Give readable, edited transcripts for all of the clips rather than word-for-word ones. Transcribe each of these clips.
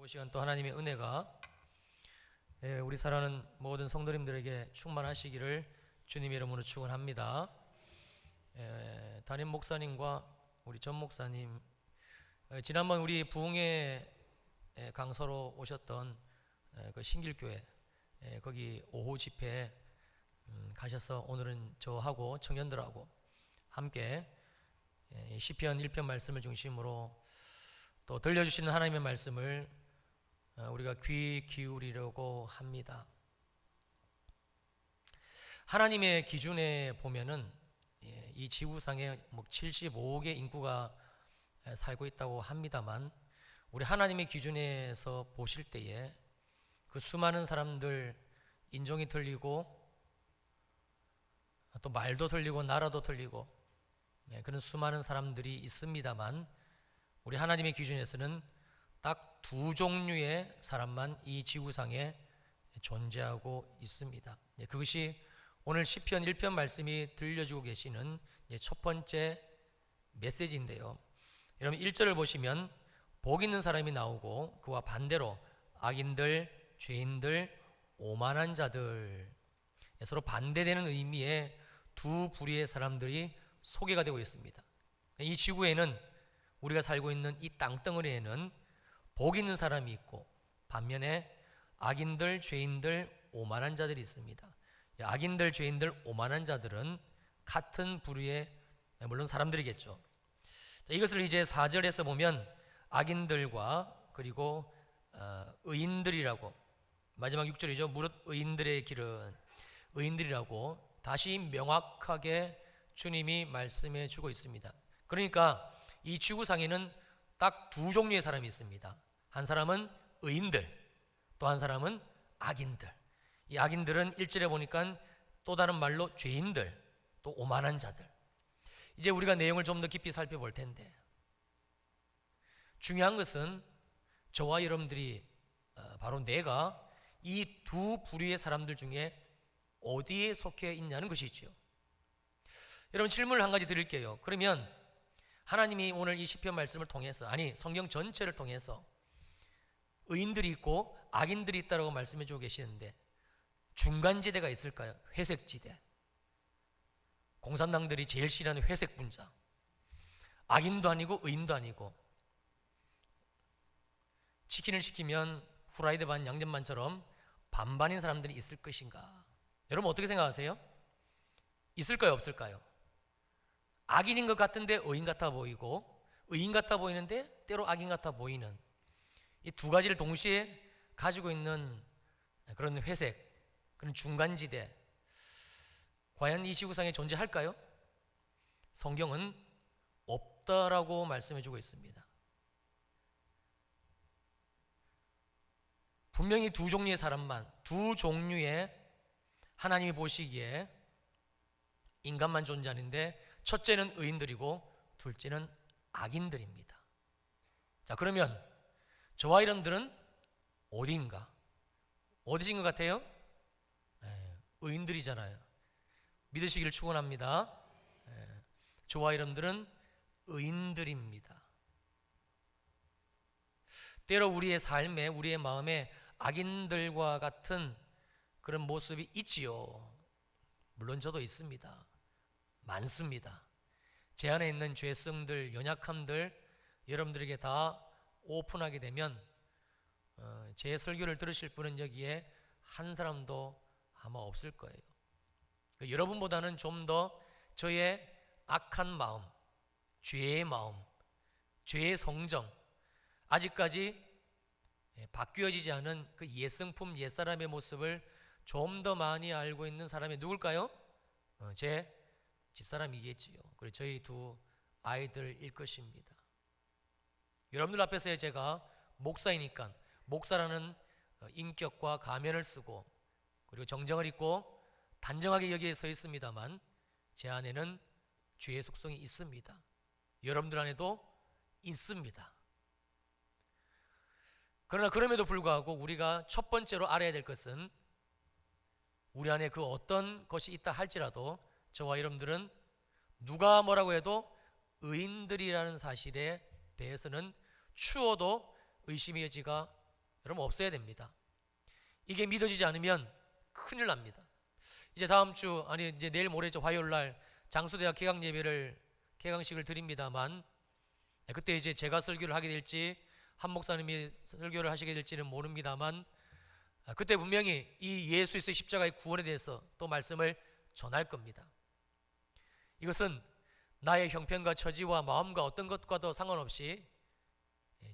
이 시간 또 하나님의 은혜가 우리 사랑하는 모든 성도님들에게 충만하시기를 주님의 이름으로 축원합니다. 담임 목사님과 우리 전 목사님, 지난번 우리 부흥회 강서로 오셨던 그 신길교회 거기 오후 집회 가셔서 오늘은 저하고 청년들하고 함께 시편 1편 말씀을 중심으로 또 들려주시는 하나님의 말씀을 우리가 귀 기울이려고 합니다. 하나님의 기준에 보면은 이 지구상에 75억의 인구가 살고 있다고 합니다만, 우리 하나님의 기준에서 보실 때에 그 수많은 사람들, 인종이 틀리고 또 말도 틀리고 나라도 틀리고 그런 수많은 사람들이 있습니다만, 우리 하나님의 기준에서는 딱 두 종류의 사람만 이 지구상에 존재하고 있습니다. 그것이 오늘 시편 1편 말씀이 들려주고 계시는 첫 번째 메시지인데요. 여러분 1절을 보시면 복 있는 사람이 나오고 그와 반대로 악인들, 죄인들, 오만한 자들, 서로 반대되는 의미의 두 부류의 사람들이 소개가 되고 있습니다. 이 지구에는, 우리가 살고 있는 이 땅덩어리에는 복 있는 사람이 있고 반면에 악인들, 죄인들, 오만한 자들이 있습니다. 악인들, 죄인들, 오만한 자들은 같은 부류의 물론 사람들이겠죠. 이것을 이제 4절에서 보면 악인들과 그리고 의인들이라고, 마지막 6절이죠. 무릇 의인들의 길은, 의인들이라고 다시 명확하게 주님이 말씀해 주고 있습니다. 그러니까 이 지구상에는 딱 두 종류의 사람이 있습니다. 한 사람은 의인들, 또 한 사람은 악인들. 이 악인들은 1절에 보니까 또 다른 말로 죄인들, 또 오만한 자들. 이제 우리가 내용을 좀 더 깊이 살펴볼 텐데, 중요한 것은 저와 여러분들이, 바로 내가 이 두 부류의 사람들 중에 어디에 속해 있냐는 것이죠. 여러분 질문을 한 가지 드릴게요. 그러면 하나님이 오늘 이 시편 말씀을 통해서, 아니 성경 전체를 통해서 의인들이 있고 악인들이 있다고 말씀해 주고 계시는데 중간지대가 있을까요? 회색지대. 공산당들이 제일 싫어하는 회색 분자. 악인도 아니고 의인도 아니고, 치킨을 시키면 후라이드 반 양념 반처럼 반반인 사람들이 있을 것인가? 여러분 어떻게 생각하세요? 있을까요, 없을까요? 악인인 것 같은데 의인 같아 보이고, 의인 같아 보이는데 때로 악인 같아 보이는 이 두 가지를 동시에 가지고 있는 그런 회색, 그런 중간지대, 과연 이 지구상에 존재할까요? 성경은 없다라고 말씀해 주고 있습니다. 분명히 두 종류의 사람만, 두 종류의, 하나님이 보시기에 인간만 존재하는데 첫째는 의인들이고 둘째는 악인들입니다. 자, 그러면 저와 여러분들은 어디인가? 어디신 것 같아요? 의인들이잖아요. 믿으시기를 축원합니다. 저와 여러분들은 의인들입니다. 때로 우리의 삶에, 우리의 마음에 악인들과 같은 그런 모습이 있지요. 물론 저도 있습니다. 많습니다. 제 안에 있는 죄성들, 연약함들 여러분들에게 다 오픈하게 되면 제 설교를 들으실 분은 여기에 한 사람도 아마 없을 거예요. 여러분보다는 좀 더 저의 악한 마음, 죄의 마음, 죄의 성정, 아직까지 바뀌어지지 않은 그 옛성품, 옛사람의 모습을 좀 더 많이 알고 있는 사람이 누굴까요? 제 집사람이겠지요. 그리고 저희 두 아이들일 것입니다. 여러분들 앞에서 제가 목사이니까 목사라는 인격과 가면을 쓰고 그리고 정정을 입고 단정하게 여기에 서 있습니다만, 제 안에는 죄의 속성이 있습니다. 여러분들 안에도 있습니다. 그러나 그럼에도 불구하고 우리가 첫 번째로 알아야 될 것은, 우리 안에 그 어떤 것이 있다 할지라도 저와 여러분들은 누가 뭐라고 해도 의인들이라는 사실에 대해서는 추워도 의심의 여지가 여러분 없어야 됩니다. 이게 믿어지지 않으면 큰일 납니다. 이제 다음 주 아니 이제 내일 모레죠. 화요일 날 장수대학 개강식을 드립니다만 그때 이제 제가 설교를 하게 될지 한 목사님이 설교를 하시게 될지는 모릅니다만 그때 분명히 이 예수 그리스도의 십자가의 구원에 대해서 또 말씀을 전할 겁니다. 이것은 나의 형편과 처지와 마음과 어떤 것과도 상관없이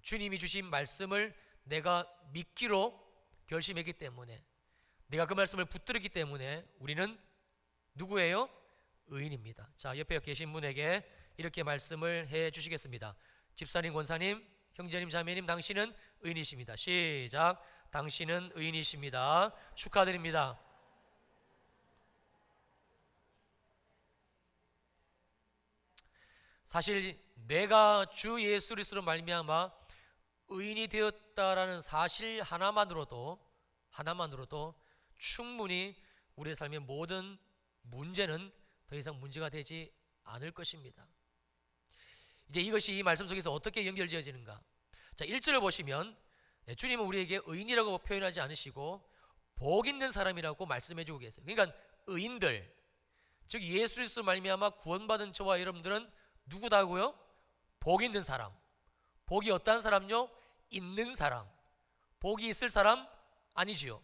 주님이 주신 말씀을 내가 믿기로 결심했기 때문에, 내가 그 말씀을 붙들었기 때문에 우리는 누구예요? 의인입니다. 자, 옆에 계신 분에게 이렇게 말씀을 해 주시겠습니다. 집사님, 권사님, 형제님, 자매님, 당신은 의인이십니다. 시작. 당신은 의인이십니다. 축하드립니다. 사실 내가 주 예수 그리스도로 말미암아 의인이 되었다라는 사실 하나만으로도 충분히 우리의 삶의 모든 문제는 더 이상 문제가 되지 않을 것입니다. 이제 이것이 이 말씀 속에서 어떻게 연결지어지는가? 자, 1절을 보시면 주님은 우리에게 의인이라고 표현하지 않으시고 복 있는 사람이라고 말씀해 주고 계세요. 그러니까 의인들, 즉 예수 그리스도로 말미암아 구원받은 저와 여러분들은 누구다고요? 복 있는 사람. 복이 어떠한 사람요? 있는 사람. 복이 있을 사람? 아니지요.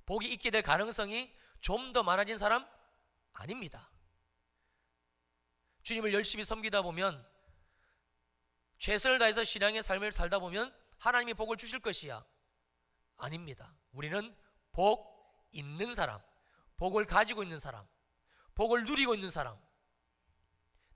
복이 있게 될 가능성이 좀 더 많아진 사람? 아닙니다. 주님을 열심히 섬기다 보면, 최선을 다해서 신앙의 삶을 살다 보면 하나님이 복을 주실 것이야? 아닙니다. 우리는 복 있는 사람, 복을 가지고 있는 사람, 복을 누리고 있는 사람,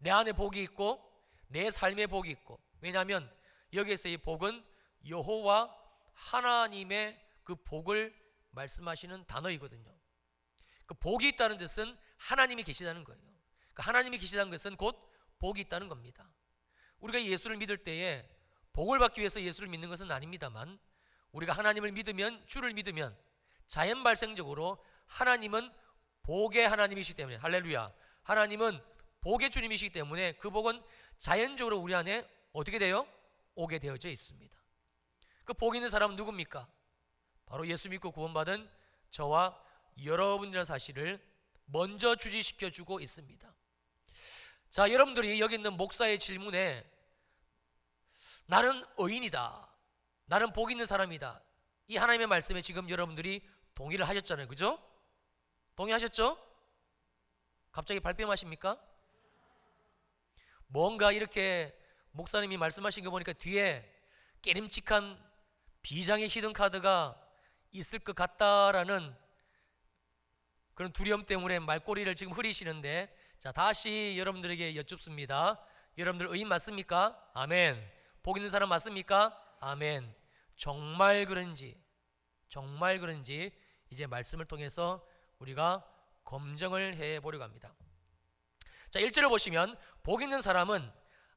내 안에 복이 있고 내 삶에 복이 있고, 왜냐하면 여기에서 이 복은 여호와 하나님의 그 복을 말씀하시는 단어이거든요. 그 복이 있다는 뜻은 하나님이 계시다는 거예요. 그 하나님이 계시다는 것은 곧 복이 있다는 겁니다. 우리가 예수를 믿을 때에 복을 받기 위해서 예수를 믿는 것은 아닙니다만, 우리가 하나님을 믿으면, 주를 믿으면 자연 발생적으로 하나님은 복의 하나님이시기 때문에, 할렐루야, 하나님은 복의 주님이시기 때문에 그 복은 자연적으로 우리 안에 어떻게 돼요? 오게 되어져 있습니다. 그 복 있는 사람은 누굽니까? 바로 예수 믿고 구원받은 저와 여러분이라는 사실을 먼저 주지시켜 주고 있습니다. 자, 여러분들이 여기 있는 목사의 질문에 나는 의인이다, 나는 복 있는 사람이다, 이 하나님의 말씀에 지금 여러분들이 동의를 하셨잖아요. 그죠? 동의하셨죠? 갑자기 발뺌하십니까? 뭔가 이렇게 목사님이 말씀하신 거 보니까 뒤에 깨림칙한 비장의 히든카드가 있을 것 같다라는 그런 두려움 때문에 말꼬리를 지금 흐리시는데, 자, 다시 여러분들에게 여쭙습니다. 여러분들 의인 맞습니까? 아멘. 복 있는 사람 맞습니까? 아멘. 정말 그런지 이제 말씀을 통해서 우리가 검증을 해보려고 합니다. 자, 1절을 보시면 복 있는 사람은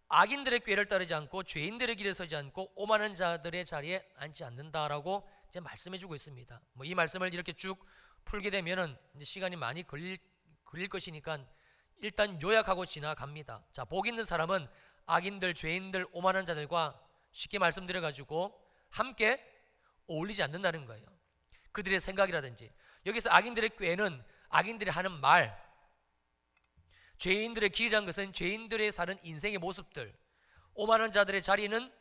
악인들의 꾀를 따르지 않고 죄인들의 길에 서지 않고 오만한 자들의 자리에 앉지 않는다라고 이제 말씀해 주고 있습니다. 뭐 이 말씀을 이렇게 쭉 풀게 되면은 이제 시간이 많이 걸릴 것이니까 일단 요약하고 지나갑니다. 자, 복 있는 사람은 악인들, 죄인들, 오만한 자들과 쉽게 말씀드려가지고 함께 어울리지 않는다는 거예요. 그들의 생각이라든지, 여기서 악인들의 꾀는 악인들이 하는 말, 죄인들의 길이라는 것은 죄인들의 사는 인생의 모습들, 오만한 자들의 자리는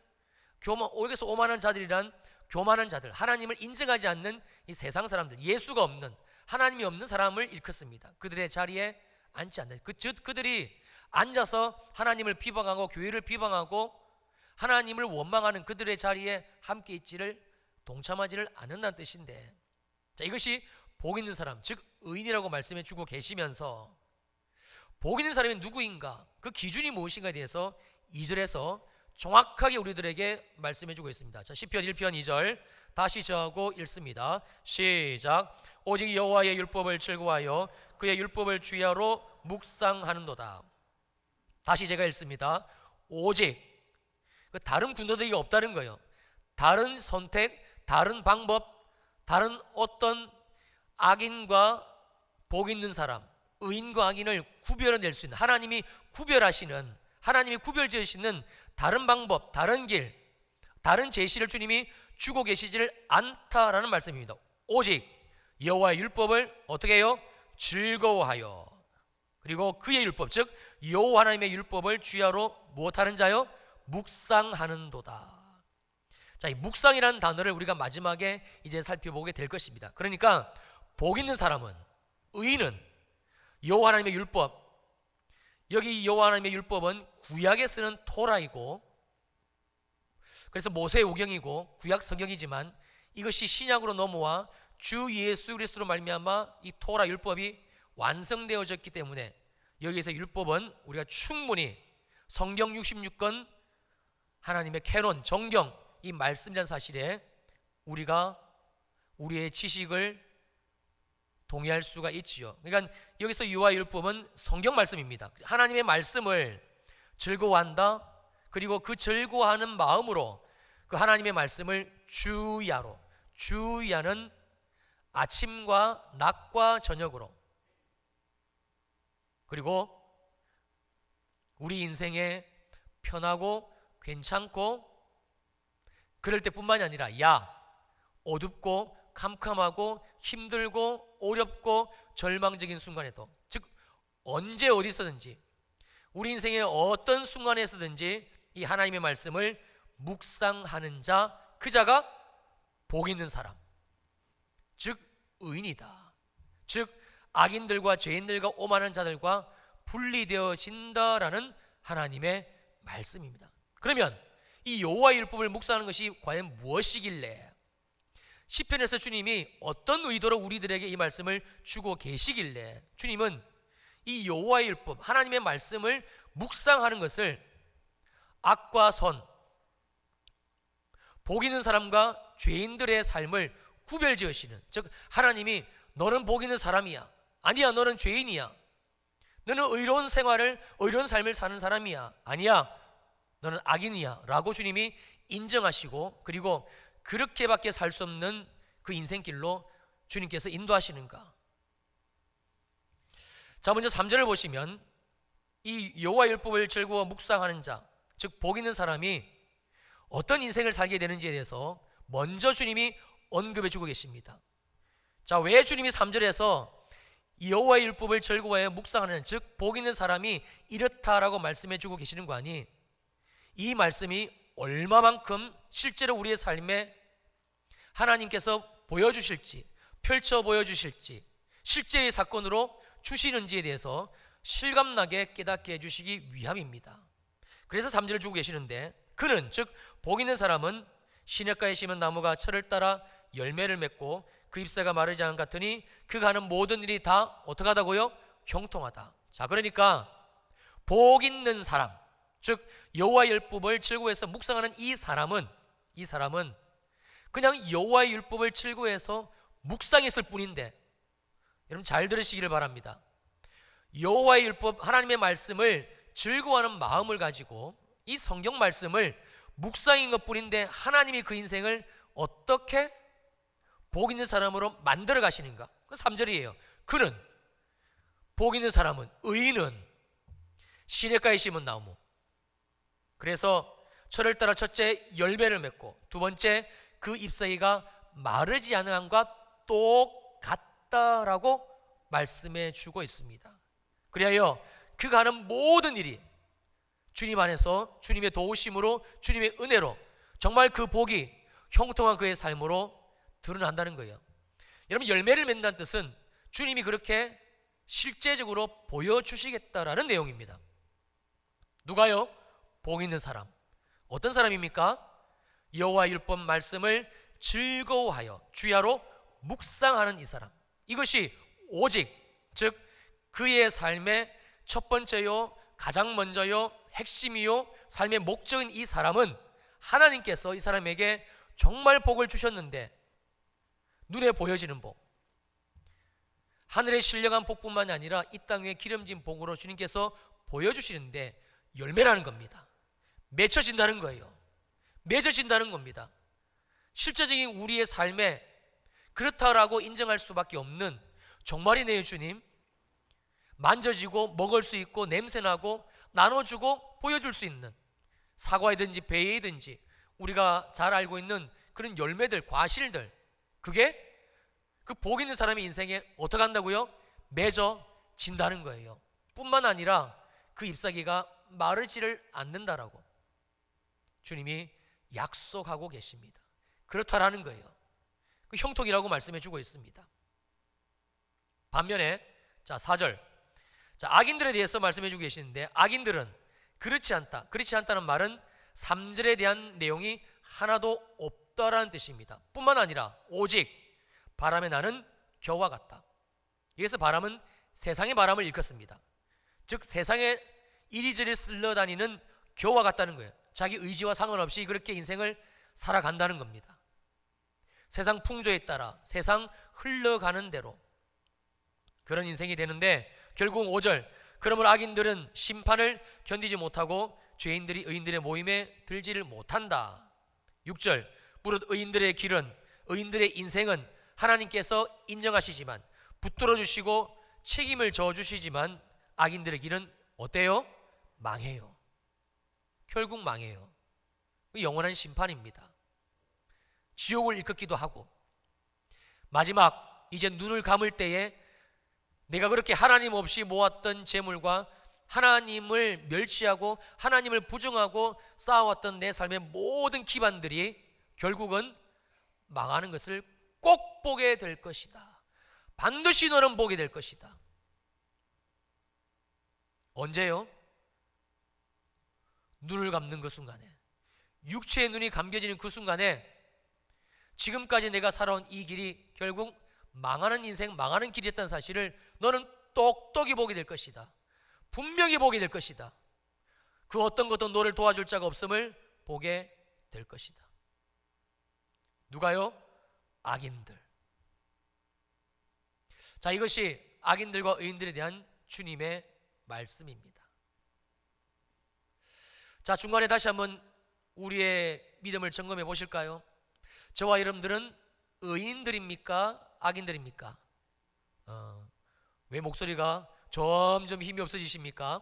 여기서 오만한 자들이란 교만한 자들, 하나님을 인정하지 않는 이 세상 사람들, 예수가 없는, 하나님이 없는 사람을 일컫습니다. 그들의 자리에 앉지 않는, 그들이 앉아서 하나님을 비방하고 교회를 비방하고 하나님을 원망하는 그들의 자리에 함께 있지를, 동참하지를 않는다는 뜻인데, 자, 이것이 복 있는 사람, 즉 의인이라고 말씀해 주고 계시면서 복 있는 사람이 누구인가, 그 기준이 무엇인가에 대해서 2절에서 정확하게 우리들에게 말씀해 주고 있습니다. 자, 시편 1편 2절 다시 저하고 읽습니다. 시작. 오직 여호와의 율법을 즐거워하여 그의 율법을 주야로 묵상하는도다. 다시 제가 읽습니다. 오직, 다른 군더더기가 없다는 거예요. 다른 선택, 다른 방법, 다른 어떤 악인과 복 있는 사람, 의인과 악인을 구별해낼 수 있는, 하나님이 구별하시는, 하나님이 구별지으시는 다른 방법, 다른 길, 다른 제시를 주님이 주고 계시지를 않다라는 말씀입니다. 오직 여호와의 율법을 어떻게 해요? 즐거워하여, 그리고 그의 율법, 즉 여호와 하나님의 율법을 주야로 무엇하는 자요? 묵상하는도다. 자, 이 묵상이라는 단어를 우리가 마지막에 이제 살펴보게 될 것입니다. 그러니까 복 있는 사람은, 의인은 여호와 하나님의 율법, 여기 여호와 하나님의 율법은 구약에 쓰는 토라이고, 그래서 모세의 오경이고 구약 성경이지만 이것이 신약으로 넘어와 주 예수 그리스도로 말미암아 이 토라 율법이 완성되어졌기 때문에 여기에서 율법은 우리가 충분히 성경 66권 하나님의 캐논, 정경, 이 말씀이라는 사실에 우리가 우리의 지식을 동의할 수가 있지요. 그러니까 여기서 여호와의 율법은 성경 말씀입니다. 하나님의 말씀을 즐거워한다. 그리고 그 즐거워하는 마음으로 그 하나님의 말씀을 주야로, 주야는 아침과 낮과 저녁으로, 그리고 우리 인생에 편하고 괜찮고 그럴 때뿐만이 아니라 어둡고 캄캄하고 힘들고 어렵고 절망적인 순간에도, 즉 언제 어디서든지 우리 인생의 어떤 순간에서든지 이 하나님의 말씀을 묵상하는 자, 그 자가 복 있는 사람, 즉 의인이다. 즉 악인들과 죄인들과 오만한 자들과 분리되어진다라는 하나님의 말씀입니다. 그러면 이 여호와의 율법을 묵상하는 것이 과연 무엇이길래, 시편에서 주님이 어떤 의도로 우리들에게 이 말씀을 주고 계시길래 주님은 이 여호와의 율법, 하나님의 말씀을 묵상하는 것을 악과 선, 복 있는 사람과 죄인들의 삶을 구별지으시는, 즉 하나님이 너는 복 있는 사람이야, 아니야 너는 죄인이야, 너는 의로운 생활을, 의로운 삶을 사는 사람이야, 아니야 너는 악인이야 라고 주님이 인정하시고, 그리고 그렇게밖에 살 수 없는 그 인생길로 주님께서 인도하시는가. 자, 먼저 3절을 보시면 이 여호와의 율법을 즐거워 묵상하는 자, 즉 복 있는 사람이 어떤 인생을 살게 되는지에 대해서 먼저 주님이 언급해 주고 계십니다. 자, 왜 주님이 3절에서 여호와의 율법을 즐거워해 묵상하는, 즉 복 있는 사람이 이렇다라고 말씀해 주고 계시는 거 아니? 이 말씀이 얼마만큼 실제로 우리의 삶에 하나님께서 보여주실지, 펼쳐 보여주실지, 실제의 사건으로 주시는지에 대해서 실감나게 깨닫게 해주시기 위함입니다. 그래서 3절을 주고 계시는데, 그는, 즉 복 있는 사람은 시냇가에 심은 나무가 철을 따라 열매를 맺고 그 잎사가 마르지 않은 것 같으니 그가 하는 모든 일이 다 어떻게 하다고요? 형통하다. 자, 그러니까 복 있는 사람, 즉 여호와의 율법을 즐거워해서 묵상하는 이 사람은 그냥 여호와의 율법을 즐거워해서 묵상했을 뿐인데, 여러분 잘 들으시기를 바랍니다. 여호와의 율법, 하나님의 말씀을 즐거워하는 마음을 가지고 이 성경 말씀을 묵상인 것뿐인데 하나님이 그 인생을 어떻게 복 있는 사람으로 만들어 가시는가? 그 3절이에요. 그는, 복 있는 사람은, 의인은 시냇가에 심은 나무, 그래서 철을 따라 첫째 열매를 맺고 두 번째 그 잎사귀가 마르지 않은 것과 똑같다라고 말씀해 주고 있습니다. 그리하여 그가 하는 모든 일이 주님 안에서 주님의 도우심으로, 주님의 은혜로 정말 그 복이 형통한 그의 삶으로 드러난다는 거예요. 여러분, 열매를 맺는다는 뜻은 주님이 그렇게 실제적으로 보여주시겠다라는 내용입니다. 누가요? 복 있는 사람. 어떤 사람입니까? 여호와의 율법 말씀을 즐거워하여 주야로 묵상하는 이 사람. 이것이 오직, 즉 그의 삶의 첫 번째요, 가장 먼저요, 핵심이요, 삶의 목적인 이 사람은 하나님께서 이 사람에게 정말 복을 주셨는데, 눈에 보여지는 복, 하늘의 신령한 복뿐만이 아니라 이 땅에 기름진 복으로 주님께서 보여주시는데 열매라는 겁니다. 맺혀진다는 거예요. 맺어진다는 겁니다. 실제적인 우리의 삶에 그렇다라고 인정할 수밖에 없는, 정말이네요 주님, 만져지고 먹을 수 있고 냄새나고 나눠주고 보여줄 수 있는, 사과이든지 배이든지 우리가 잘 알고 있는 그런 열매들, 과실들, 그게 그 복 있는 사람의 인생에 어떻게 한다고요? 맺어진다는 거예요. 뿐만 아니라 그 잎사귀가 마르지를 않는다라고 주님이 약속하고 계십니다. 그렇다라는 거예요. 그 형통이라고 말씀해 주고 있습니다. 반면에 4절, 악인들에 대해서 말씀해 주고 계시는데, 악인들은 그렇지 않다. 그렇지 않다는 말은 3절에 대한 내용이 하나도 없다라는 뜻입니다. 뿐만 아니라 오직 바람에 나는 겨와 같다. 여기서 바람은 세상의 바람을 일컫습니다. 즉 세상에 이리저리 쓸려다니는 겨와 같다는 거예요. 자기 의지와 상관없이 그렇게 인생을 살아간다는 겁니다. 세상 풍조에 따라 세상 흘러가는 대로 그런 인생이 되는데, 결국 5절, 그러므로 악인들은 심판을 견디지 못하고 죄인들이 의인들의 모임에 들지를 못한다. 6절, 무릇 의인들의 길은, 의인들의 인생은 하나님께서 인정하시지만, 붙들어 주시고 책임을 져 주시지만, 악인들의 길은 어때요? 망해요. 결국 망해요. 영원한 심판입니다. 지옥을 일컫기도 하고, 마지막 이제 눈을 감을 때에 내가 그렇게 하나님 없이 모았던 재물과 하나님을 멸시하고 하나님을 부정하고 쌓아왔던 내 삶의 모든 기반들이 결국은 망하는 것을 꼭 보게 될 것이다. 반드시 너는 보게 될 것이다. 언제요? 눈을 감는 그 순간에, 육체의 눈이 감겨지는 그 순간에 지금까지 내가 살아온 이 길이 결국 망하는 인생, 망하는 길이었다는 사실을 너는 똑똑히 보게 될 것이다. 분명히 보게 될 것이다. 그 어떤 것도 너를 도와줄 자가 없음을 보게 될 것이다. 누가요? 악인들. 이것이 악인들과 의인들에 대한 주님의 말씀입니다. 중간에 다시 한번 우리의 믿음을 점검해 보실까요? 저와 여러분들은 의인들입니까? 악인들입니까? 왜 목소리가 점점 힘이 없어지십니까?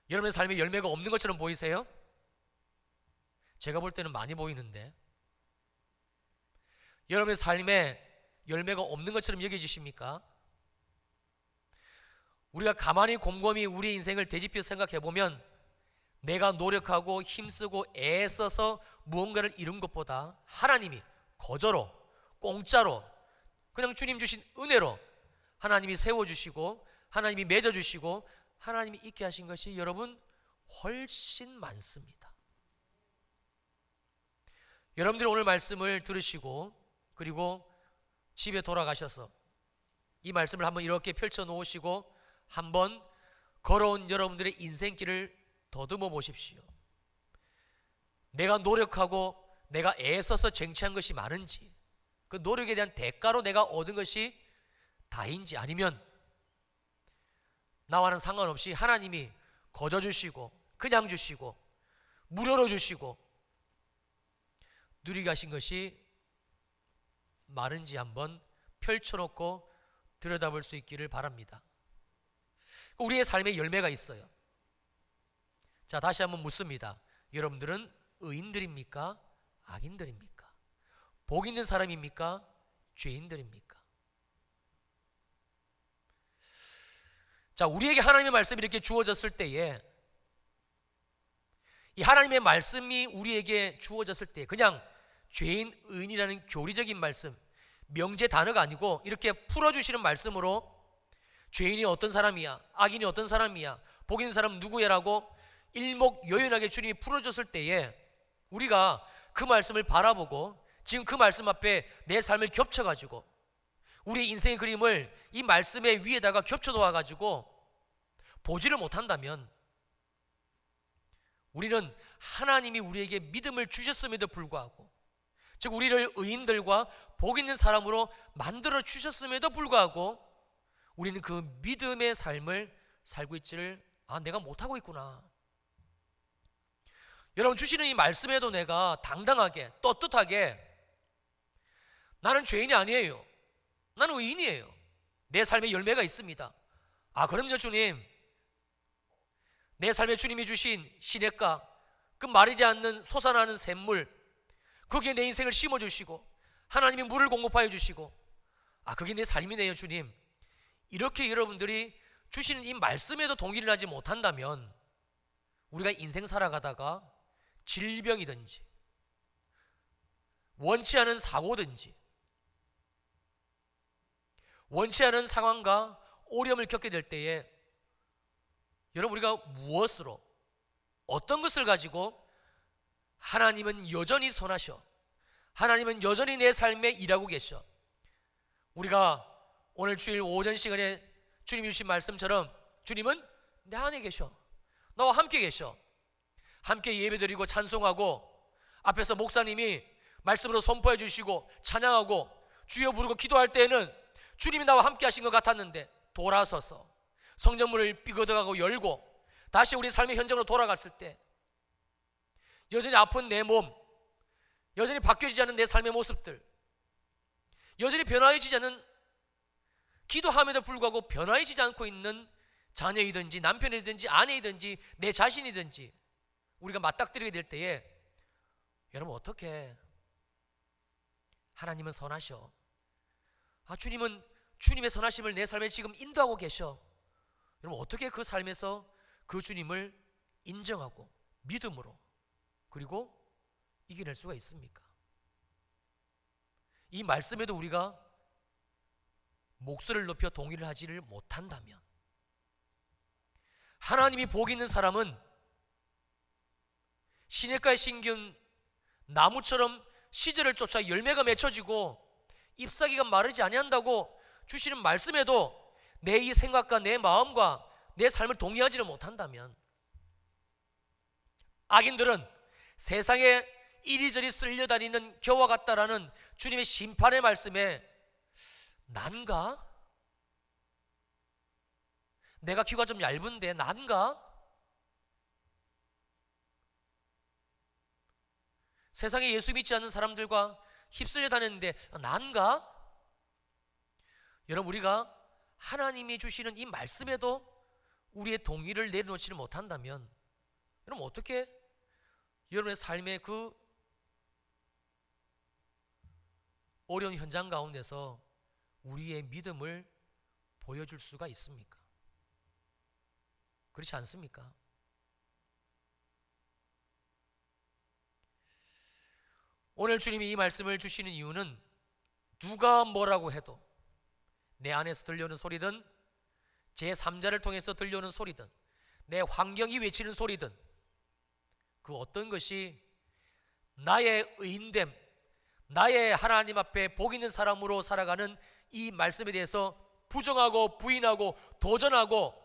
여러분의 삶에 열매가 없는 것처럼 보이세요? 제가 볼 때는 많이 보이는데, 여러분의 삶에 열매가 없는 것처럼 여겨지십니까? 우리가 가만히 곰곰이 우리 인생을 되짚여 생각해 보면, 내가 노력하고 힘쓰고 애써서 무언가를 이룬 것보다 하나님이 거저로, 공짜로, 그냥 주님 주신 은혜로 하나님이 세워주시고 하나님이 맺어주시고 하나님이 있게 하신 것이 여러분 훨씬 많습니다. 여러분들이 오늘 말씀을 들으시고 그리고 집에 돌아가셔서 이 말씀을 한번 이렇게 펼쳐 놓으시고 한번 걸어온 여러분들의 인생길을 더듬어 보십시오. 내가 노력하고 내가 애써서 쟁취한 것이 많은지, 그 노력에 대한 대가로 내가 얻은 것이 다인지, 아니면 나와는 상관없이 하나님이 거저 주시고 그냥 주시고 무료로 주시고 누리게 하신 것이 많은지 한번 펼쳐놓고 들여다볼 수 있기를 바랍니다. 우리의 삶에 열매가 있어요. 다시 한번 묻습니다. 여러분들은 의인들입니까? 악인들입니까? 복 있는 사람입니까? 죄인들입니까? 우리에게 하나님의 말씀이 이렇게 주어졌을 때에, 이 하나님의 말씀이 우리에게 주어졌을 때 그냥 죄인, 의인이라는 교리적인 말씀, 명제 단어가 아니고 이렇게 풀어주시는 말씀으로 죄인이 어떤 사람이야, 악인이 어떤 사람이야, 복 있는 사람 누구야라고 일목요연하게 주님이 풀어줬을 때에 우리가 그 말씀을 바라보고 지금 그 말씀 앞에 내 삶을 겹쳐가지고 우리의 인생의 그림을 이 말씀의 위에다가 겹쳐놓아가지고 보지를 못한다면 우리는 하나님이 우리에게 믿음을 주셨음에도 불구하고, 즉 우리를 의인들과 복 있는 사람으로 만들어 주셨음에도 불구하고 우리는 그 믿음의 삶을 살고 있지를, 내가 못하고 있구나. 여러분 주시는 이 말씀에도 내가 당당하게 떳떳하게 나는 죄인이 아니에요, 나는 의인이에요, 내 삶에 열매가 있습니다. 그럼요 주님, 내 삶에 주님이 주신 시냇가, 그 마르지 않는 솟아나는 샘물, 거기에 내 인생을 심어주시고 하나님이 물을 공급하여 주시고, 그게 내 삶이네요 주님. 이렇게 여러분들이 주시는 이 말씀에도 동의를 하지 못한다면 우리가 인생 살아가다가 질병이든지 원치 않은 사고든지 원치 않은 상황과 오염을 겪게 될 때에 여러분, 우리가 무엇으로, 어떤 것을 가지고 하나님은 여전히 선하셔, 하나님은 여전히 내 삶에 일하고 계셔. 우리가 오늘 주일 오전 시간에 주님이 주신 말씀처럼 주님은 내 안에 계셔, 나와 함께 계셔. 함께 예배드리고 찬송하고 앞에서 목사님이 말씀으로 선포해 주시고 찬양하고 주여 부르고 기도할 때에는 주님이 나와 함께 하신 것 같았는데, 돌아서서 성전문을 삐거덕하고 열고 다시 우리 삶의 현장으로 돌아갔을 때 여전히 아픈 내 몸, 여전히 바뀌어지지 않은 내 삶의 모습들, 여전히 변화해지지 않은, 기도함에도 불구하고 변화해지지 않고 있는 자녀이든지 남편이든지 아내이든지 내 자신이든지 우리가 맞닥뜨리게 될 때에 여러분, 어떻게, 하나님은 선하셔, 주님은 주님의 선하심을 내 삶에 지금 인도하고 계셔. 여러분, 어떻게 그 삶에서 그 주님을 인정하고 믿음으로 그리고 이겨낼 수가 있습니까? 이 말씀에도 우리가 목소리를 높여 동의를 하지를 못한다면, 하나님이 복 있는 사람은 시냇가에 심긴 나무처럼 시절을 쫓아 열매가 맺혀지고 잎사귀가 마르지 아니한다고 주시는 말씀에도 내 이 생각과 내 마음과 내 삶을 동의하지를 못한다면, 악인들은 세상에 이리저리 쓸려다니는 겨와 같다라는 주님의 심판의 말씀에 난가? 내가 귀가 좀 얇은데 난가? 세상에 예수 믿지 않는 사람들과 휩쓸려 다녔는데 난가? 여러분, 우리가 하나님이 주시는 이 말씀에도 우리의 동의를 내려놓지를 못한다면 여러분, 어떻게 여러분의 삶의 그 어려운 현장 가운데서 우리의 믿음을 보여줄 수가 있습니까? 그렇지 않습니까? 오늘 주님이 이 말씀을 주시는 이유는 누가 뭐라고 해도 내 안에서 들려오는 소리든 제3자를 통해서 들려오는 소리든 내 환경이 외치는 소리든 그 어떤 것이 나의 의인됨, 나의 하나님 앞에 복 있는 사람으로 살아가는 이 말씀에 대해서 부정하고 부인하고 도전하고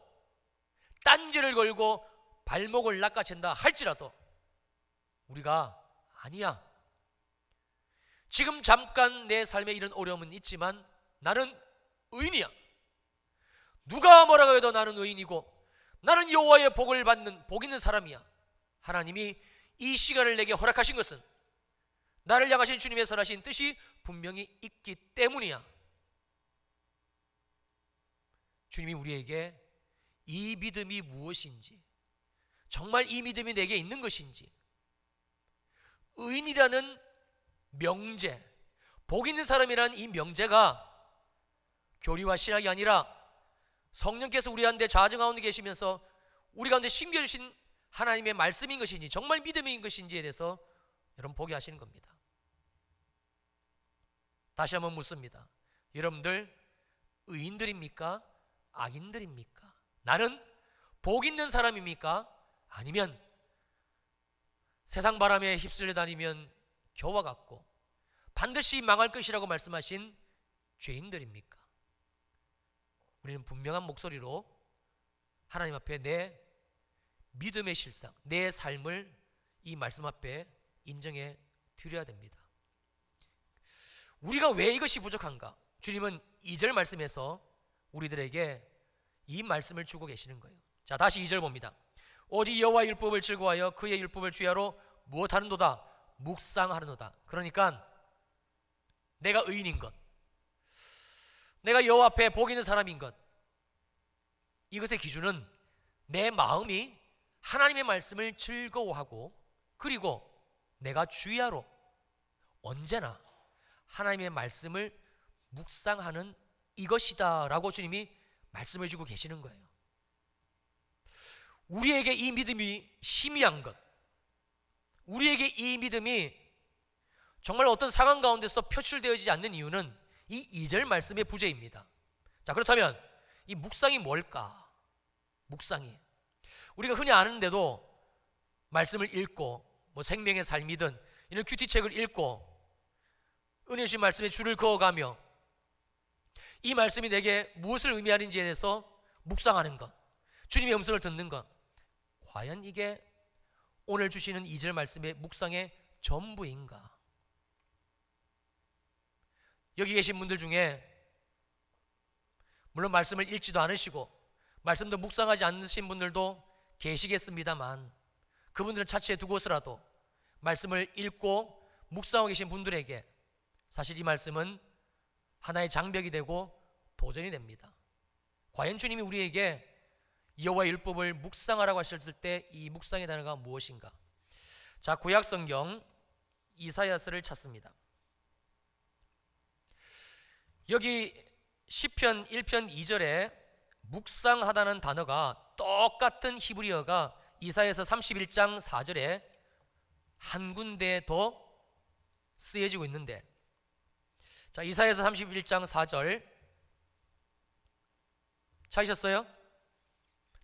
딴지를 걸고 발목을 낚아챈다 할지라도 우리가 아니야, 지금 잠깐 내 삶에 이런 어려움은 있지만 나는 의인이야, 누가 뭐라고 해도 나는 의인이고 나는 여호와의 복을 받는 복 있는 사람이야. 하나님이 이 시간을 내게 허락하신 것은 나를 향하신 주님의 선하신 뜻이 분명히 있기 때문이야. 주님이 우리에게 이 믿음이 무엇인지, 정말 이 믿음이 내게 있는 것인지, 의인이라는 명제, 복 있는 사람이라는 이 명제가 교리와 신학이 아니라 성령께서 우리 가운데 좌정 가운데 계시면서 우리 가운데 심겨주신 하나님의 말씀인 것인지, 정말 믿음인 것인지에 대해서 여러분 보게 하시는 겁니다. 다시 한번 묻습니다. 여러분들 의인들입니까? 악인들입니까? 나는 복 있는 사람입니까? 아니면 세상 바람에 휩쓸려 다니면 겨와 같고 반드시 망할 것이라고 말씀하신 죄인들입니까? 우리는 분명한 목소리로 하나님 앞에 내 믿음의 실상, 내 삶을 이 말씀 앞에 인정해 드려야 됩니다. 우리가 왜 이것이 부족한가? 주님은 2절 말씀에서 우리들에게 이 말씀을 주고 계시는 거예요. 자, 다시 2절 봅니다. 오직 여호와의 율법을 즐거워하여 그의 율법을 주야로 무엇하는도다? 묵상하는도다. 그러니까 내가 의인인 것, 내가 여호와 앞에 복 있는 사람인 것, 이것의 기준은 내 마음이 하나님의 말씀을 즐거워하고 그리고 내가 주야로 언제나 하나님의 말씀을 묵상하는 이것이다 라고 주님이 말씀해 주고 계시는 거예요. 우리에게 이 믿음이 희미한 것, 우리에게 이 믿음이 정말 어떤 상황 가운데서 표출되어지지 않는 이유는 이 2절 말씀의 부재입니다. 자, 그렇다면 이 묵상이 뭘까? 묵상이 우리가 흔히 아는데도 말씀을 읽고 생명의 삶이든 이런 큐티책을 읽고 은혜 주신 말씀에 줄을 그어가며 이 말씀이 내게 무엇을 의미하는지에 대해서 묵상하는 것, 주님의 음성을 듣는 것, 과연 이게 오늘 주시는 2절 말씀의 묵상의 전부인가? 여기 계신 분들 중에 물론 말씀을 읽지도 않으시고 말씀도 묵상하지 않으신 분들도 계시겠습니다만 그분들은 차치해 두고서라도 말씀을 읽고 묵상하고 계신 분들에게 사실 이 말씀은 하나의 장벽이 되고 도전이 됩니다. 과연 주님이 우리에게 여호와의 율법을 묵상하라고 하셨을 때 이 묵상의 단어가 무엇인가? 자, 구약 성경 이사야서를 찾습니다. 여기 시편 1편 2절에 묵상하다는 단어가 똑같은 히브리어가 이사야서 31장 4절에 한 군데 더 쓰여지고 있는데, 자, 이사야서 31장 4절 찾으셨어요?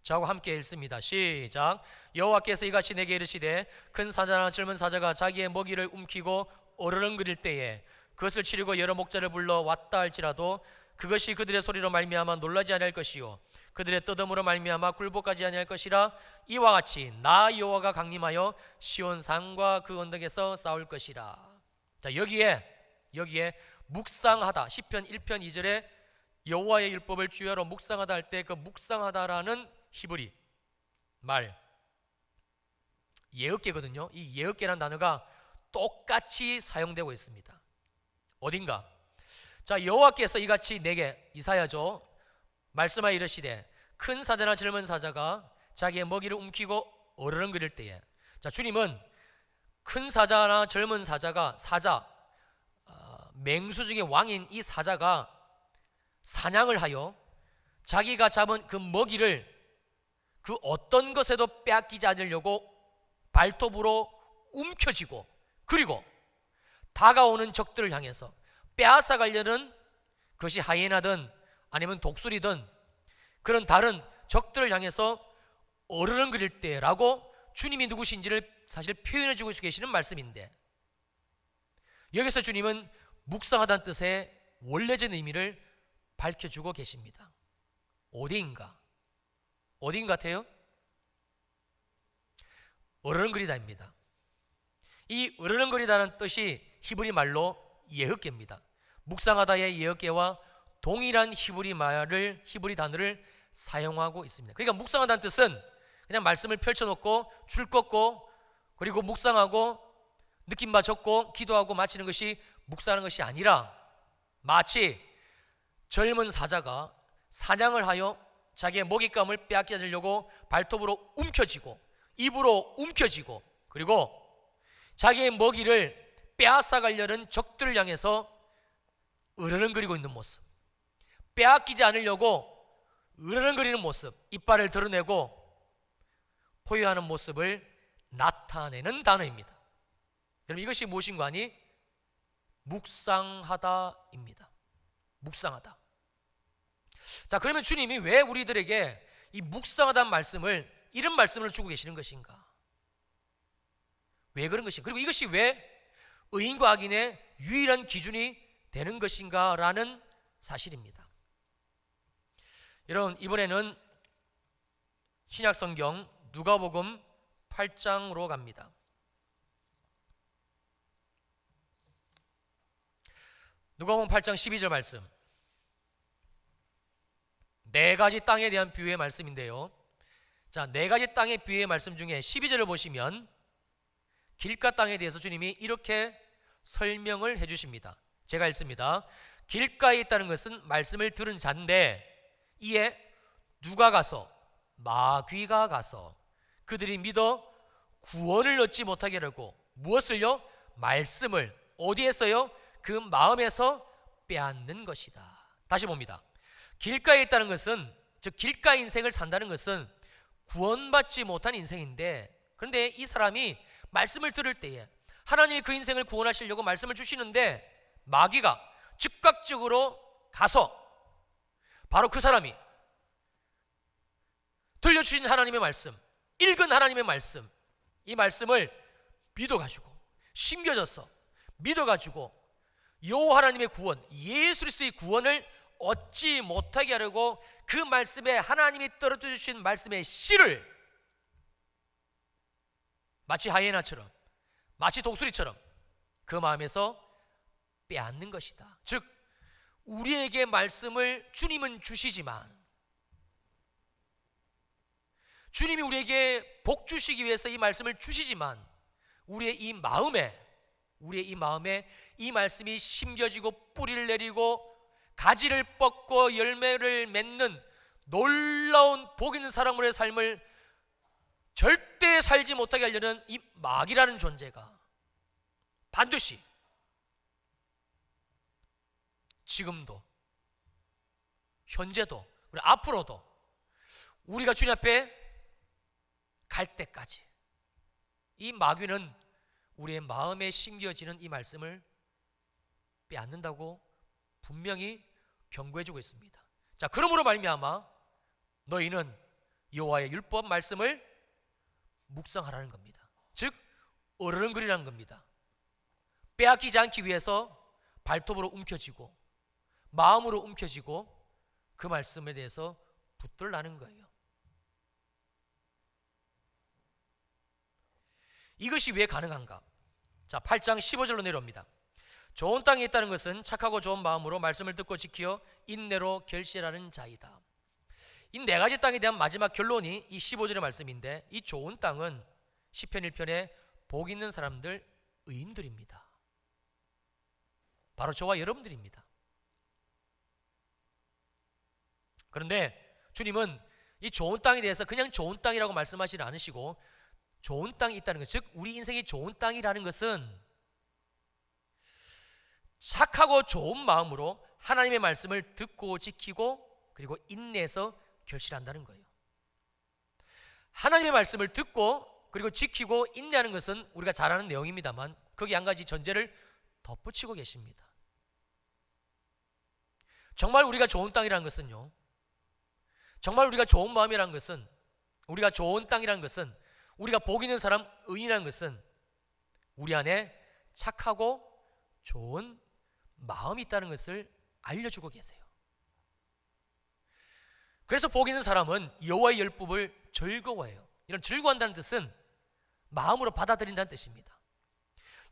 저하고 함께 읽습니다. 시작. 여호와께서 이같이 내게 이르시되 큰 사자나 젊은 사자가 자기의 먹이를 움키고 어르렁거릴 때에 그것을 치려고 여러 목자를 불러 왔다 할지라도 그것이 그들의 소리로 말미암아 놀라지 아니할 것이요 그들의 떠듬으로 말미암아 굴복하지 아니할 것이라. 이와 같이 나 여호와가 강림하여 시온 산과 그 언덕에서 싸울 것이라. 자, 여기에 묵상하다, 시편 1편 2절에 여호와의 율법을 주야로 묵상하다 할 때 그 묵상하다라는 히브리 말 예언계거든요. 이 예언계라는 단어가 똑같이 사용되고 있습니다. 어딘가? 자, 여호와께서 이같이 내게, 이사야죠, 말씀하여 이르시되 큰 사자나 젊은 사자가 자기의 먹이를 움키고 어르렁거릴 때에, 자, 주님은 큰 사자나 젊은 사자가 맹수 중에 왕인 이 사자가 사냥을 하여 자기가 잡은 그 먹이를 그 어떤 것에도 빼앗기지 않으려고 발톱으로 움켜쥐고 그리고 다가오는 적들을 향해서 빼앗아 가려는, 그것이 하이에나든 아니면 독수리든 그런 다른 적들을 향해서 어르렁거릴 때라고 주님이 누구신지를 사실 표현해 주고 계시는 말씀인데, 여기서 주님은 묵상하다는 뜻의 원래적인 의미를 밝혀주고 계십니다. 어디인가? 어디인 것 같아요? 어르렁거리다입니다. 이 어르렁거리다는 뜻이 히브리 말로 예흑계입니다. 묵상하다의 예흑계와 동일한 히브리 단어를 사용하고 있습니다. 그러니까 묵상하다는 뜻은 그냥 말씀을 펼쳐놓고 줄 꺾고 그리고 묵상하고 느낌만 적고 기도하고 마치는 것이 묵상하는 것이 아니라, 마치 젊은 사자가 사냥을 하여 자기의 먹잇감을 빼앗기 않으려고 발톱으로 움켜쥐고 입으로 움켜쥐고 그리고 자기의 먹이를 빼앗아 가려는 적들을 향해서 으르렁거리고 있는 모습, 빼앗기지 않으려고 으르렁거리는 모습, 이빨을 드러내고 포효하는 모습을 나타내는 단어입니다. 여러분, 이것이 무엇인가 하니 묵상하다입니다. 묵상하다. 자, 그러면 주님이 왜 우리들에게 이 묵상하다는 말씀을, 이런 말씀을 주고 계시는 것인가? 왜 그런 것인가? 그리고 이것이 왜 의인과 악인의 유일한 기준이 되는 것인가 라는 사실입니다. 여러분, 이번에는 신약성경 누가복음 8장으로 갑니다. 누가복음 8장 12절 말씀, 네 가지 땅에 대한 비유의 말씀인데요. 자, 네 가지 땅의 비유의 말씀 중에 12절을 보시면 길가 땅에 대해서 주님이 이렇게 설명을 해주십니다. 제가 읽습니다. 길가에 있다는 것은 말씀을 들은 자인데 이에 누가 가서, 마귀가 가서 그들이 믿어 구원을 얻지 못하게 하고 무엇을요? 말씀을, 어디에서요? 그 마음에서 빼앗는 것이다. 다시 봅니다. 길가에 있다는 것은, 즉 길가 인생을 산다는 것은 구원받지 못한 인생인데, 그런데 이 사람이 말씀을 들을 때에 하나님이 그 인생을 구원하시려고 말씀을 주시는데 마귀가 즉각적으로 가서 바로 그 사람이 들려주신 하나님의 말씀, 읽은 하나님의 말씀, 이 말씀을 믿어가지고 심겨져서 믿어가지고 여호와 하나님의 구원, 예수 그리스도의 구원을 얻지 못하게 하려고 그 말씀에, 하나님이 떨어져 주신 말씀의 씨를 마치 하이에나처럼, 마치 독수리처럼 그 마음에서 빼앗는 것이다. 즉 우리에게 말씀을 주님은 주시지만, 주님이 우리에게 복 주시기 위해서 이 말씀을 주시지만, 우리의 이 마음에 이 말씀이 심겨지고 뿌리를 내리고 가지를 뻗고 열매를 맺는 놀라운 복 있는 사람으로의 삶을 절대 살지 못하게 하려는 이 마귀라는 존재가 반드시 지금도, 현재도, 그리고 앞으로도 우리가 주님 앞에 갈 때까지 이 마귀는 우리의 마음에 심겨지는 이 말씀을 빼앗는다고 분명히 경고해주고 있습니다. 자, 그러므로 말미암아 너희는 여호와의 율법 말씀을 묵상하라는 겁니다. 즉 어르렁거리라는 겁니다. 빼앗기지 않기 위해서 발톱으로 움켜쥐고 마음으로 움켜쥐고 그 말씀에 대해서 붙들라는 거예요. 이것이 왜 가능한가? 자, 8장 15절로 내려옵니다. 좋은 땅에 있다는 것은 착하고 좋은 마음으로 말씀을 듣고 지키어 인내로 결실하는 자이다. 이 네 가지 땅에 대한 마지막 결론이 이 15절의 말씀인데, 이 좋은 땅은 시편 1편에 복 있는 사람들, 의인들입니다. 바로 저와 여러분들입니다. 그런데 주님은 이 좋은 땅에 대해서 그냥 좋은 땅이라고 말씀하시지 않으시고, 좋은 땅이 있다는 것, 즉 우리 인생이 좋은 땅이라는 것은 착하고 좋은 마음으로 하나님의 말씀을 듣고 지키고 그리고 인내해서 결실한다는 거예요. 하나님의 말씀을 듣고 그리고 지키고 인내하는 것은 우리가 잘 아는 내용입니다만, 거기 한 가지 전제를 덧붙이고 계십니다. 정말 우리가 좋은 땅이라는 것은요, 정말 우리가 좋은 마음이라는 것은, 우리가 좋은 땅이라는 것은, 우리가 복 있는 사람, 의인이라는 것은 우리 안에 착하고 좋은 마음이 있다는 것을 알려주고 계세요. 그래서 복 있는 사람은 여호와의 율법을 즐거워해요. 이런 즐거워한다는 뜻은 마음으로 받아들인다는 뜻입니다.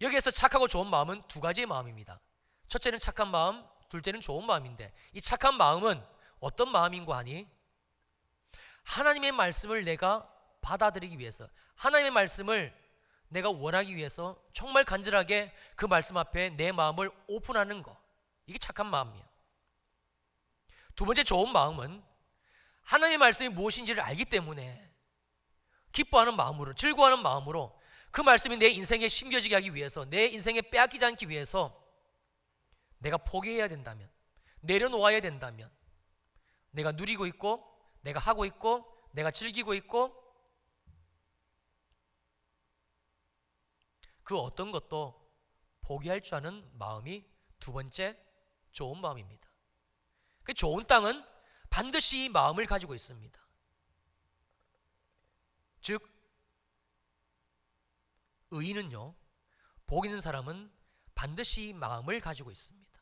여기에서 착하고 좋은 마음은 두 가지의 마음입니다. 첫째는 착한 마음, 둘째는 좋은 마음인데, 이 착한 마음은 어떤 마음인고 하니, 하나님의 말씀을 내가 받아들이기 위해서, 하나님의 말씀을 내가 원하기 위해서 정말 간절하게 그 말씀 앞에 내 마음을 오픈하는 것, 이게 착한 마음이에요. 두 번째 좋은 마음은 하나님의 말씀이 무엇인지를 알기 때문에 기뻐하는 마음으로, 즐거워하는 마음으로 그 말씀이 내 인생에 심겨지게 하기 위해서, 내 인생에 빼앗기지 않기 위해서 내가 포기해야 된다면, 내려놓아야 된다면, 내가 누리고 있고, 내가 하고 있고, 내가 즐기고 있고, 그 어떤 것도 포기할 줄 아는 마음이 두 번째 좋은 마음입니다. 그 좋은 땅은 반드시 이 마음을 가지고 있습니다. 즉 의인은요, 복 있는 사람은 반드시 이 마음을 가지고 있습니다.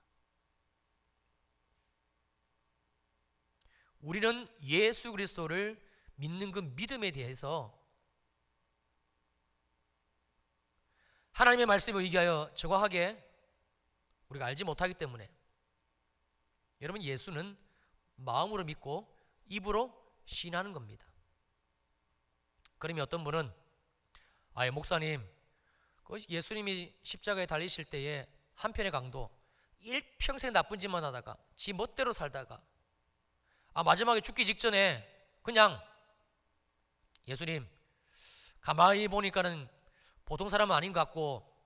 우리는 예수 그리스도를 믿는 그 믿음에 대해서 하나님의 말씀에 의기하여 정확하게 우리가 알지 못하기 때문에, 여러분, 예수는 마음으로 믿고 입으로 신하는 겁니다. 그러면 어떤 분은, 목사님, 예수님이 십자가에 달리실 때에 한편의 강도 일평생 나쁜 짓만 하다가 지 멋대로 살다가 마지막에 죽기 직전에 그냥, 예수님 가만히 보니까는 보통 사람은 아닌 것 같고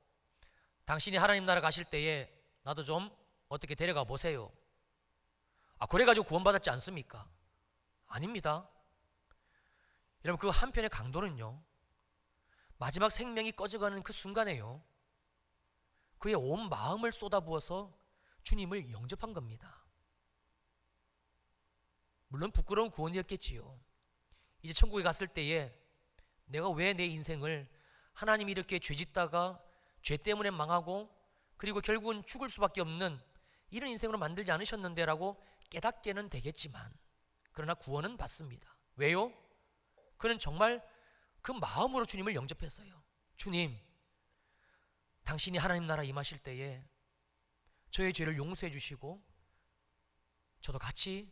당신이 하나님 나라 가실 때에 나도 좀 어떻게 데려가 보세요. 그래가지고 구원받았지 않습니까? 아닙니다. 여러분, 그 한편의 강도는요, 마지막 생명이 꺼져가는 그 순간에요, 그의 온 마음을 쏟아부어서 주님을 영접한 겁니다. 물론 부끄러운 구원이었겠지요. 이제 천국에 갔을 때에 내가 왜 내 인생을 하나님이 이렇게 죄짓다가 죄 때문에 망하고 그리고 결국은 죽을 수밖에 없는 이런 인생으로 만들지 않으셨는데 라고 깨닫게는 되겠지만, 그러나 구원은 받습니다. 왜요? 그는 정말 그 마음으로 주님을 영접했어요. 주님, 당신이 하나님 나라 임하실 때에 저의 죄를 용서해 주시고 저도 같이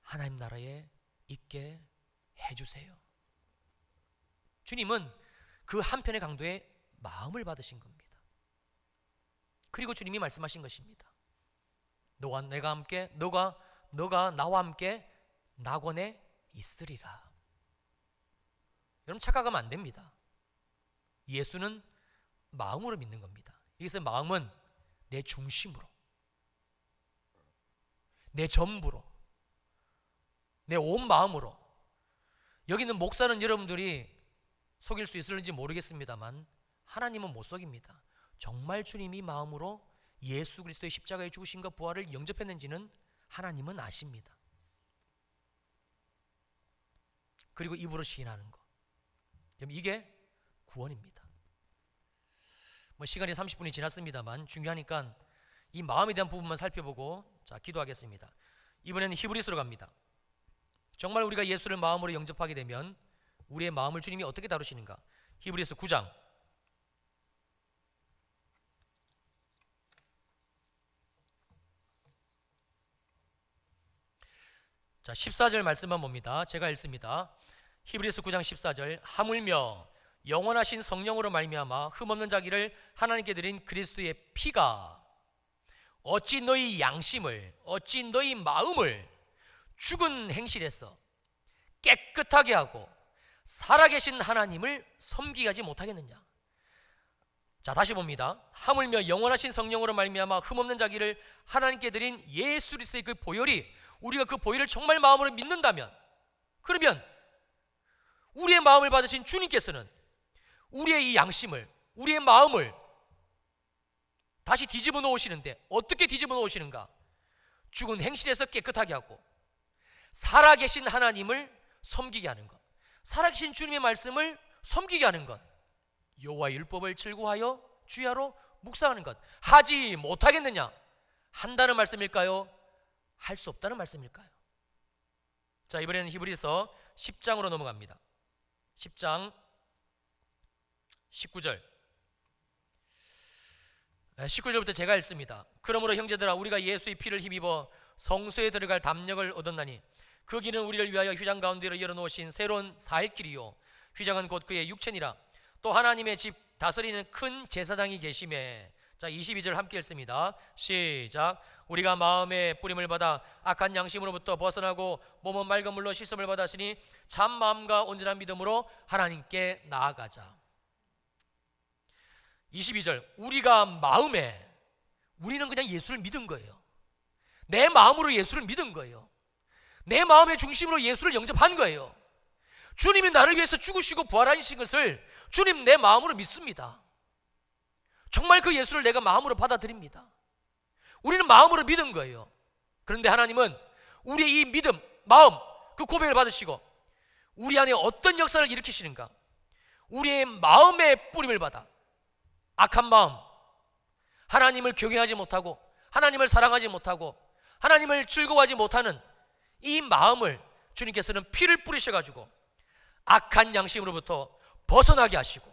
하나님 나라에 있게 해주세요. 주님은 그 한편의 강도의 마음을 받으신 겁니다. 그리고 주님이 말씀하신 것입니다. 너가 나와 함께 낙원에 있으리라. 여러분, 착각하면 안 됩니다. 예수는 마음으로 믿는 겁니다. 여기서 마음은 내 중심으로, 내 전부로, 내 온 마음으로. 여기 있는 목사는 여러분들이 속일 수 있을지 모르겠습니다만 하나님은 못 속입니다. 정말 주님이 마음으로 예수 그리스도의 십자가의 죽으심과 부활을 영접했는지는 하나님은 아십니다. 그리고 입으로 시인하는 것, 이게 구원입니다. 시간이 30분이 지났습니다만 중요하니까 이 마음에 대한 부분만 살펴보고 기도하겠습니다. 이번에는 히브리서로 갑니다. 정말 우리가 예수를 마음으로 영접하게 되면 우리의 마음을 주님이 어떻게 다루시는가? 히브리서 9장 14절 말씀만 봅니다. 제가 읽습니다. 히브리서 9장 14절, 하물며 영원하신 성령으로 말미암아 흠없는 자기를 하나님께 드린 그리스도의 피가 어찌 너희 양심을, 어찌 너희 마음을 죽은 행실에서 깨끗하게 하고 살아계신 하나님을 섬기게 하지 못하겠느냐. 다시 봅니다. 하물며 영원하신 성령으로 말미암아 흠없는 자기를 하나님께 드린 예수 그리스도의 그 보혈이, 우리가 그 보혈을 정말 마음으로 믿는다면, 그러면 우리의 마음을 받으신 주님께서는 우리의 이 양심을, 우리의 마음을 다시 뒤집어 놓으시는데, 어떻게 뒤집어 놓으시는가? 죽은 행실에서 깨끗하게 하고 살아계신 하나님을 섬기게 하는 것, 살아계신 주님의 말씀을 섬기게 하는 것, 여호와의 율법을 즐거워하여 주야로 묵상하는 것. 하지 못하겠느냐? 한다는 말씀일까요? 할 수 없다는 말씀일까요? 이번에는 히브리서 10장으로 넘어갑니다. 10장 19절 19절부터 제가 읽습니다. 그러므로 형제들아, 우리가 예수의 피를 힘입어 성소에 들어갈 담력을 얻었나니 그 길은 우리를 위하여 휘장 가운데로 열어놓으신 새로운 살 길이요 휘장은 곧 그의 육체니라. 또 하나님의 집 다스리는 큰 제사장이 계심에. 22절 함께 읽습니다. 시작. 우리가 마음의 뿌림을 받아 악한 양심으로부터 벗어나고 몸은 맑은 물로 씻음을 받았으니 참 마음과 온전한 믿음으로 하나님께 나아가자. 22절, 우리가 마음에, 우리는 그냥 예수를 믿은 거예요. 내 마음으로 예수를 믿은 거예요. 내 마음의 중심으로 예수를 영접한 거예요. 주님이 나를 위해서 죽으시고 부활하신 것을 주님 내 마음으로 믿습니다. 정말 그 예수를 내가 마음으로 받아들입니다. 우리는 마음으로 믿은 거예요. 그런데 하나님은 우리의 이 믿음, 마음, 그 고백을 받으시고 우리 안에 어떤 역사를 일으키시는가? 우리의 마음의 뿌림을 받아 악한 마음, 하나님을 경외하지 못하고 하나님을 사랑하지 못하고 하나님을 즐거워하지 못하는 이 마음을 주님께서는 피를 뿌리셔가지고 악한 양심으로부터 벗어나게 하시고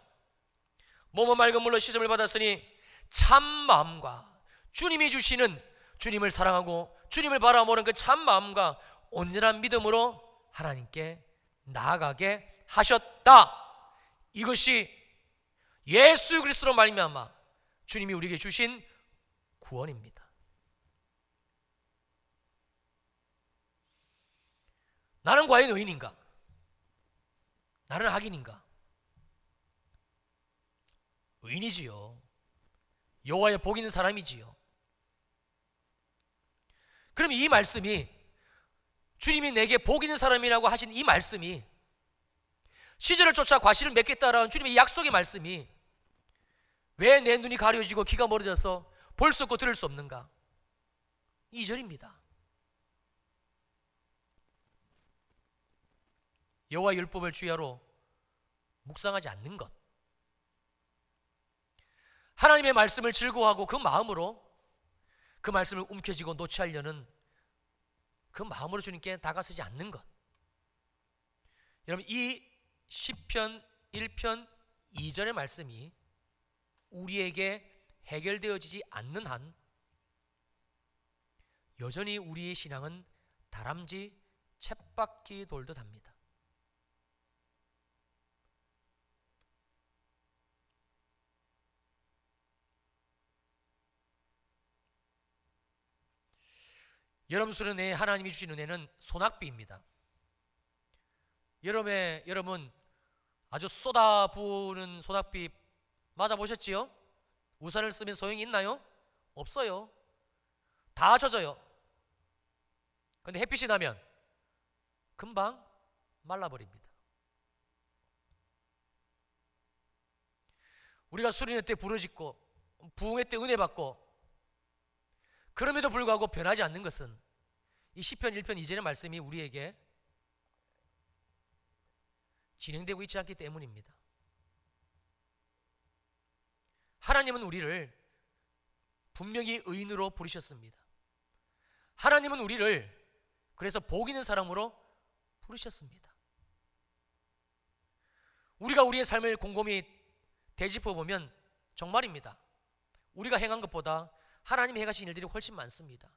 몸은 맑은 물로 씻음을 받았으니 참 마음과 주님이 주시는, 주님을 사랑하고 주님을 바라보는 그 참 마음과 온전한 믿음으로 하나님께 나아가게 하셨다. 이것이 예수 그리스도로 말미암아 주님이 우리에게 주신 구원입니다. 나는 과연 의인인가? 나는 악인인가? 의인이지요. 여호와의 복 있는 사람이지요. 그럼 이 말씀이, 주님이 내게 복 있는 사람이라고 하신 이 말씀이, 시절을 쫓아 과실을 맺겠다라는 주님의 약속의 말씀이 왜 내 눈이 가려지고 귀가 멀어져서 볼 수 없고 들을 수 없는가? 2절입니다. 여호와의 율법을 주야로 묵상하지 않는 것. 하나님의 말씀을 즐거워하고 그 마음으로 그 말씀을 움켜쥐고 놓치려는 그 마음으로 주님께 다가서지 않는 것. 여러분, 이 시편 1편 2절의 말씀이 우리에게 해결되어지지 않는 한 여전히 우리의 신앙은 다람쥐 쳇바퀴 돌듯 합니다. 여러분 수련회에 하나님이 주신 은혜는 소낙비입니다. 여러분 아주 쏟아부는 소낙비 맞아보셨지요? 우산을 쓰면 소용이 있나요? 없어요. 다 젖어요. 근데 햇빛이 나면 금방 말라버립니다. 우리가 수련회 때 부르짖고 부흥회 때 은혜 받고 그럼에도 불구하고 변하지 않는 것은 이 시편 1편 2절의 말씀이 우리에게 진행되고 있지 않기 때문입니다. 하나님은 우리를 분명히 의인으로 부르셨습니다. 하나님은 우리를 그래서 복 있는 사람으로 부르셨습니다. 우리가 우리의 삶을 곰곰이 되짚어 보면 정말입니다. 우리가 행한 것보다 하나님이 행하신 일들이 훨씬 많습니다.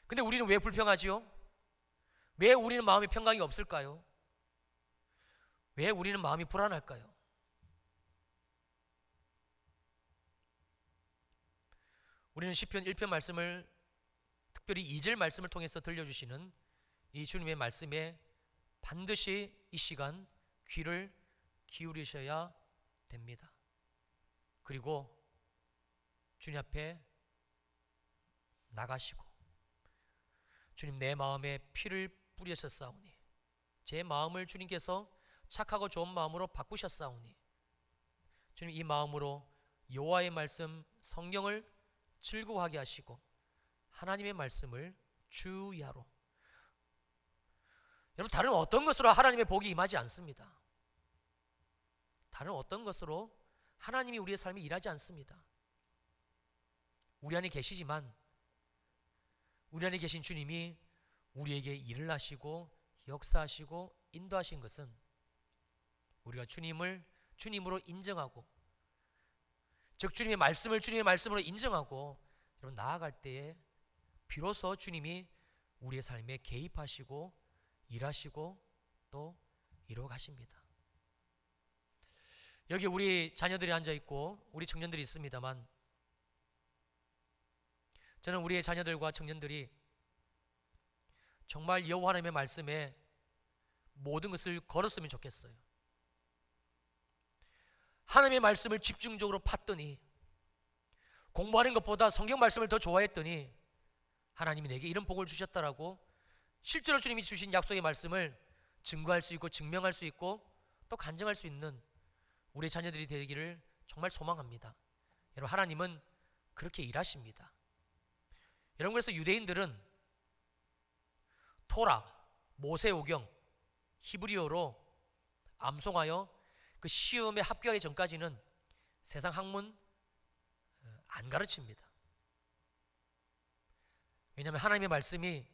근데 우리는 왜 불평하지요? 왜 우리는 마음에 평강이 없을까요? 왜 우리는 마음이 불안할까요? 우리는 시편 1편 말씀을, 특별히 2절 말씀을 통해서 들려주시는 이 주님의 말씀에 반드시 이 시간 귀를 기울이셔야 됩니다. 그리고 주님 앞에 나가시고, 주님, 내 마음에 피를 뿌리셨사오니 제 마음을 주님께서 착하고 좋은 마음으로 바꾸셨사오니 주님, 이 마음으로 여호와의 말씀 성경을 즐거워하게 하시고 하나님의 말씀을 주야로. 여러분, 다른 어떤 것으로 하나님의 복이 임하지 않습니다. 다른 어떤 것으로 하나님이 우리의 삶에 일하지 않습니다. 우리 안에 계시지만 우리 안에 계신 주님이 우리에게 일을 하시고 역사하시고 인도하신 것은 우리가 주님으로 인정하고, 즉 주님의 말씀을 주님의 말씀으로 인정하고 여러분 나아갈 때에 비로소 주님이 우리의 삶에 개입하시고 일하시고 또 이루어 가십니다. 여기 우리 자녀들이 앉아 있고 우리 청년들이 있습니다만, 저는 우리의 자녀들과 청년들이 정말 여호와 하나님의 말씀에 모든 것을 걸었으면 좋겠어요. 하나님의 말씀을 집중적으로 팠더니, 공부하는 것보다 성경 말씀을 더 좋아했더니 하나님이 내게 이런 복을 주셨다라고 실제로 주님이 주신 약속의 말씀을 증거할 수 있고 증명할 수 있고 또 간증할 수 있는 우리 자녀들이 되기를 정말 소망합니다. 여러분, 하나님은 그렇게 일하십니다. 여러분, 그래서 유대인들은 토라, 모세오경, 히브리어로 암송하여 그 시험에 합격하기 전까지는 세상 학문 안 가르칩니다. 왜냐하면 하나님의 말씀이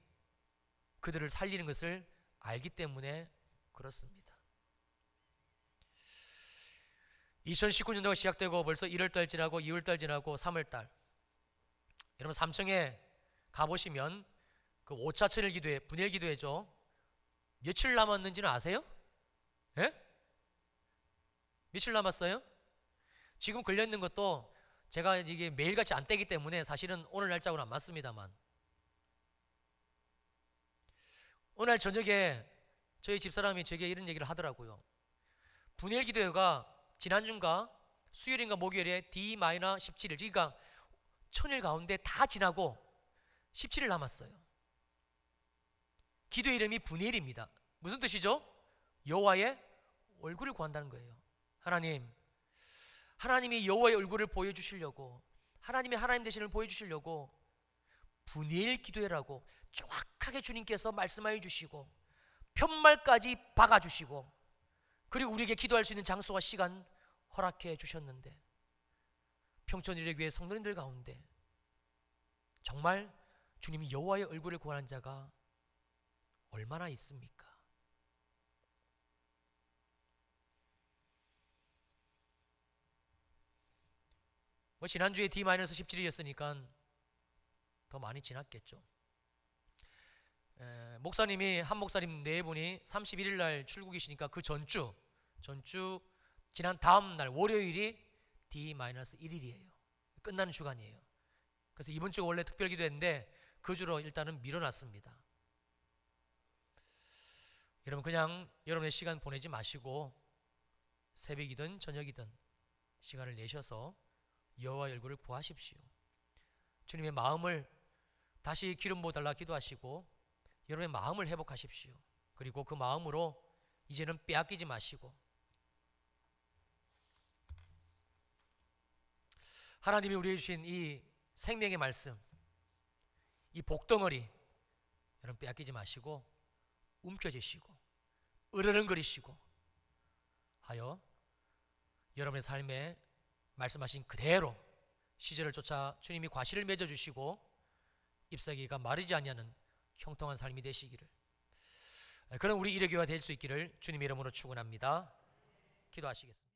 그들을 살리는 것을 알기 때문에 그렇습니다. 2019년도가 시작되고 벌써 1월달 지나고 2월달 지나고 3월달, 여러분 삼청에 가보시면 그 5차 천일 기도회, 분일 기도회죠. 며칠 남았는지는 아세요? 예? 며칠 남았어요? 지금 걸려있는 것도 제가 이게 매일같이 안 떼기 때문에 사실은 오늘 날짜하고는 안 맞습니다만, 오늘 저녁에 저희 집사람이 제게 이런 얘기를 하더라고요. 분일 기도회가 지난주인가 수요일인가 목요일에 D-17일, 그러니까 천일 가운데 다 지나고 17일 남았어요. 기도 이름이 분이엘입니다. 무슨 뜻이죠? 여호와의 얼굴을 구한다는 거예요. 하나님이 여호와의 얼굴을 보여주시려고, 하나님이 하나님 되심을 보여주시려고 분이엘 기도회라고 정확하게 주님께서 말씀하여 주시고 편말까지 박아주시고, 그리고 우리에게 기도할 수 있는 장소와 시간 허락해 주셨는데, 평촌일의 성도님들 가운데 정말 주님이 여호와의 얼굴을 구하는 자가 얼마나 있습니까? 지난주에 D-17일이었으니까 더 많이 지났겠죠. 목사님이, 한 목사님 네 분이 31일 날 출국이시니까 그 전주 지난 다음 날 월요일이 D-1일이에요. 끝나는 주간이에요. 그래서 이번 주가 원래 특별 기도했는데 그 주로 일단은 미뤄놨습니다. 여러분, 그냥 여러분의 시간 보내지 마시고 새벽이든 저녁이든 시간을 내셔서 여호와의 얼굴을 구하십시오. 주님의 마음을 다시 기름 부어달라 기도하시고 여러분의 마음을 회복하십시오. 그리고 그 마음으로 이제는 빼앗기지 마시고, 하나님이 우리에게 주신 이 생명의 말씀, 이 복덩어리 여러분 빼앗기지 마시고 움켜쥐시고 으르렁거리시고 하여 여러분의 삶에 말씀하신 그대로 시절을 쫓아 주님이 과실을 맺어주시고 잎사귀가 마르지 아니하는 형통한 삶이 되시기를, 그런 우리 일요교회가 될 수 있기를 주님의 이름으로 축원합니다. 기도하시겠습니다.